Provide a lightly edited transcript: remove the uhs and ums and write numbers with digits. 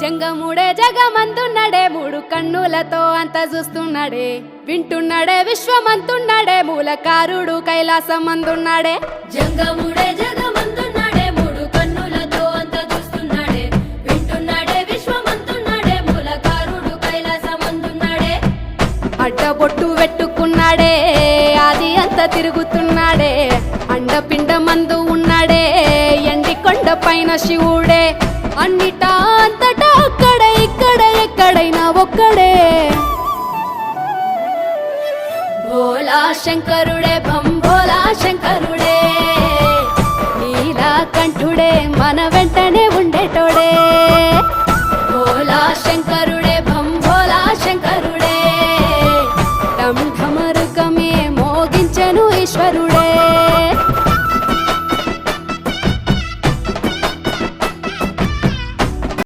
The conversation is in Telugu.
జంగముడే జగమంతున్నడే మూడు కన్నులతో అంత చూస్తున్నాడే వింటున్నాడే విశ్వమంతున్నడే మూలకారుడు కైలాసమందున్నాడే జంగముడే జగమంతున్నాడే మూడు కన్నులతో అంత చూస్తున్నాడే వింటున్నాడే విశ్వమంతున్నాడే మూలకారుడు కైలాసమందున్నాడే అడ్డబొట్టు పెట్టుకున్నాడే ఆది అంత తిరుగుతున్నాడే అండపిండ మందు ఉన్నాడే ఎండి కొండ పైన శివుడే అన్నిటా అంతటా అక్కడ ఇక్కడ ఎక్కడైనా ఒక్కడే భోలా శంకరుడే భంభోలా శంకరుడే నీలా కంఠుడే మన వెంటనే ఉండేటోడే